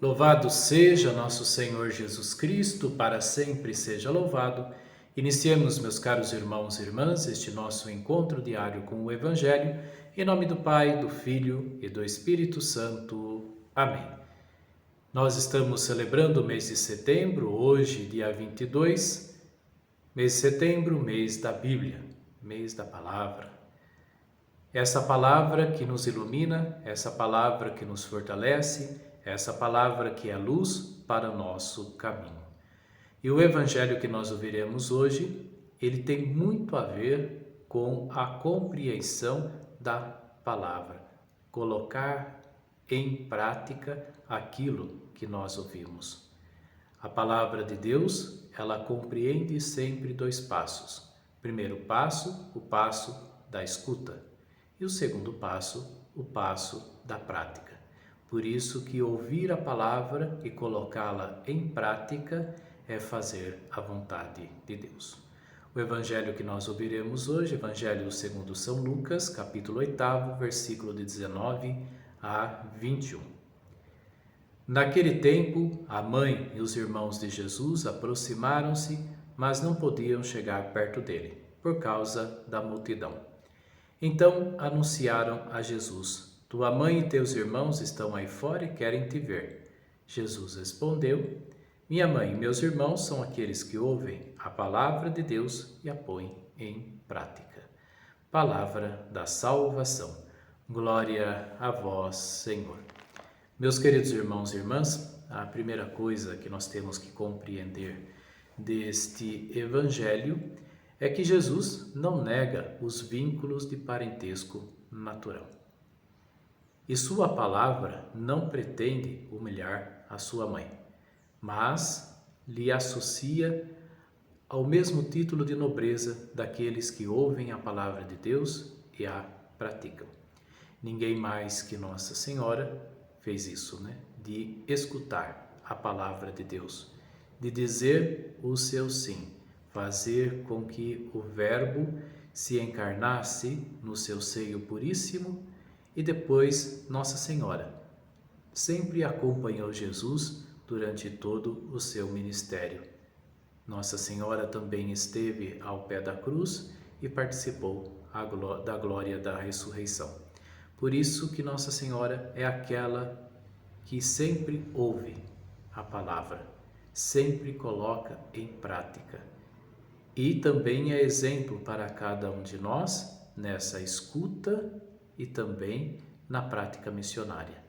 Louvado seja nosso Senhor Jesus Cristo, para sempre seja louvado. Iniciemos, meus caros irmãos e irmãs, este nosso encontro diário com o Evangelho, em nome do Pai, do Filho e do Espírito Santo. Amém. Nós estamos celebrando o mês de setembro, hoje, dia 22, mês de setembro, mês da Bíblia, mês da Palavra. Essa palavra que nos ilumina, essa palavra que nos fortalece, essa palavra que é luz para o nosso caminho. E o evangelho que nós ouviremos hoje, ele tem muito a ver com a compreensão da palavra, colocar em prática aquilo que nós ouvimos. A palavra de Deus, ela compreende sempre dois passos. Primeiro passo, o passo da escuta. E o segundo passo, o passo da prática. Por isso que ouvir a palavra e colocá-la em prática é fazer a vontade de Deus. O evangelho que nós ouviremos hoje, Evangelho segundo São Lucas, capítulo 8, versículo de 19 a 21. Naquele tempo, a mãe e os irmãos de Jesus aproximaram-se, mas não podiam chegar perto dele, por causa da multidão. Então anunciaram a Jesus: Tua mãe e teus irmãos estão aí fora e querem te ver. Jesus respondeu: Minha mãe e meus irmãos são aqueles que ouvem a palavra de Deus e a põem em prática. Palavra da salvação. Glória a vós, Senhor. Meus queridos irmãos e irmãs, a primeira coisa que nós temos que compreender deste evangelho é que Jesus não nega os vínculos de parentesco natural. E sua palavra não pretende humilhar a sua mãe, mas lhe associa ao mesmo título de nobreza daqueles que ouvem a palavra de Deus e a praticam. Ninguém mais que Nossa Senhora fez isso, de escutar a palavra de Deus, de dizer o seu sim, fazer com que o Verbo se encarnasse no seu seio puríssimo. E depois Nossa Senhora sempre acompanhou Jesus durante todo o seu ministério. Nossa Senhora também esteve ao pé da cruz e participou da glória da ressurreição. Por isso que Nossa Senhora é aquela que sempre ouve a palavra, sempre coloca em prática. E também é exemplo para cada um de nós nessa escuta e também na prática missionária.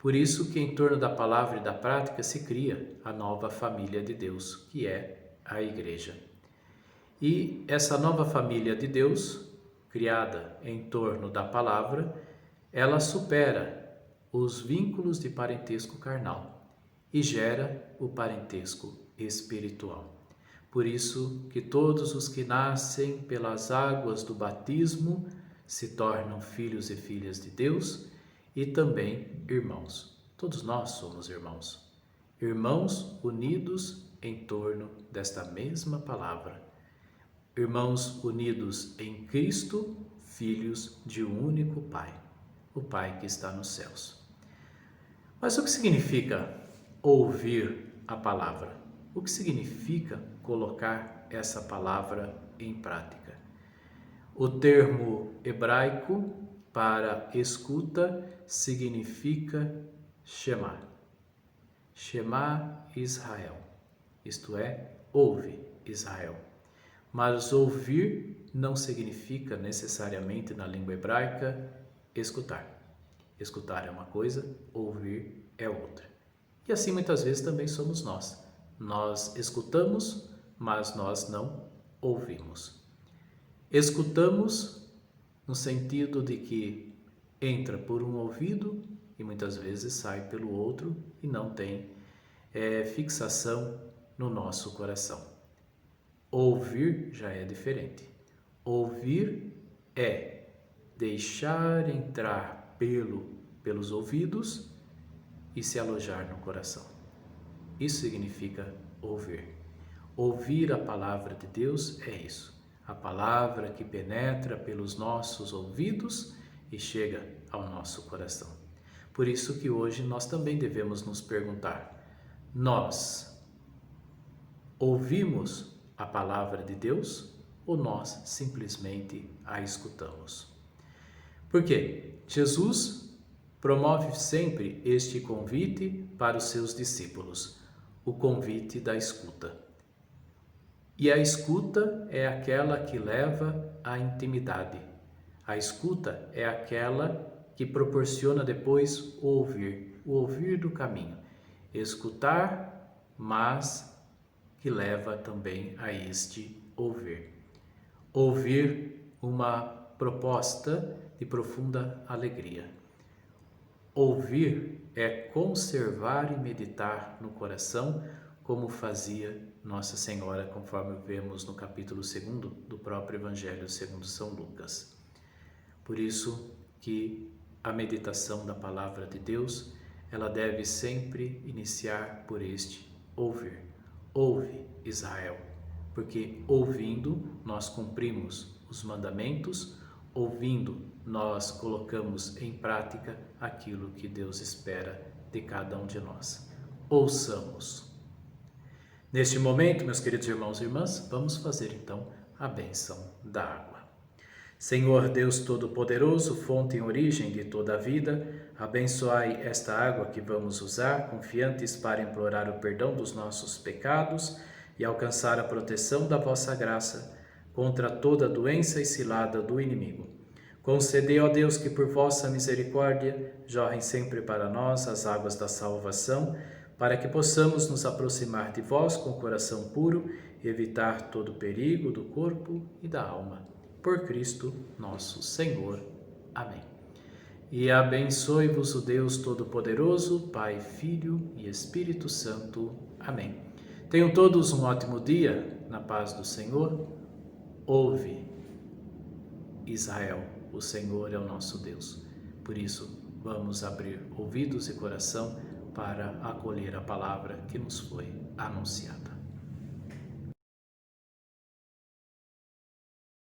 Por isso que em torno da palavra e da prática se cria a nova família de Deus, que é a Igreja. E essa nova família de Deus, criada em torno da palavra, ela supera os vínculos de parentesco carnal e gera o parentesco espiritual. Por isso que todos os que nascem pelas águas do batismo se tornam filhos e filhas de Deus e também irmãos. Todos nós somos irmãos. Irmãos unidos em torno desta mesma palavra. Irmãos unidos em Cristo, filhos de um único Pai, o Pai que está nos céus. Mas o que significa ouvir a palavra? O que significa colocar essa palavra em prática? O termo hebraico para escuta significa Shema. Shema Israel, isto é, ouve Israel. Mas ouvir não significa necessariamente na língua hebraica escutar. Escutar é uma coisa, ouvir é outra. E assim muitas vezes também somos nós. Nós escutamos, mas nós não ouvimos. Escutamos no sentido de que entra por um ouvido e muitas vezes sai pelo outro e não tem fixação no nosso coração. Ouvir já é diferente. Ouvir é deixar entrar pelos ouvidos e se alojar no coração. Isso significa ouvir. Ouvir a palavra de Deus é isso. A palavra que penetra pelos nossos ouvidos e chega ao nosso coração. Por isso que hoje nós também devemos nos perguntar: nós ouvimos a palavra de Deus ou nós simplesmente a escutamos? Por quê? Jesus promove sempre este convite para os seus discípulos, o convite da escuta. E a escuta é aquela que leva à intimidade. A escuta é aquela que proporciona depois o ouvir do caminho. Escutar, mas que leva também a este ouvir. Ouvir uma proposta de profunda alegria. Ouvir é conservar e meditar no coração, como fazia Nossa Senhora, conforme vemos no capítulo 2 do próprio Evangelho segundo São Lucas. Por isso que a meditação da Palavra de Deus, ela deve sempre iniciar por este ouvir. Ouve, Israel, porque ouvindo nós cumprimos os mandamentos, ouvindo nós colocamos em prática aquilo que Deus espera de cada um de nós. Ouçamos. Neste momento, meus queridos irmãos e irmãs, vamos fazer então a bênção da água. Senhor Deus Todo-Poderoso, fonte e origem de toda a vida, abençoai esta água que vamos usar, confiantes para implorar o perdão dos nossos pecados e alcançar a proteção da vossa graça contra toda doença e cilada do inimigo. Concedei, ó Deus, que por vossa misericórdia jorrem sempre para nós as águas da salvação, para que possamos nos aproximar de vós com coração puro e evitar todo perigo do corpo e da alma. Por Cristo nosso Senhor. Amém. E abençoe-vos o Deus Todo-Poderoso, Pai, Filho e Espírito Santo. Amém. Tenham todos um ótimo dia, na paz do Senhor. Ouve, Israel, o Senhor é o nosso Deus. Por isso, vamos abrir ouvidos e coração para acolher a palavra que nos foi anunciada.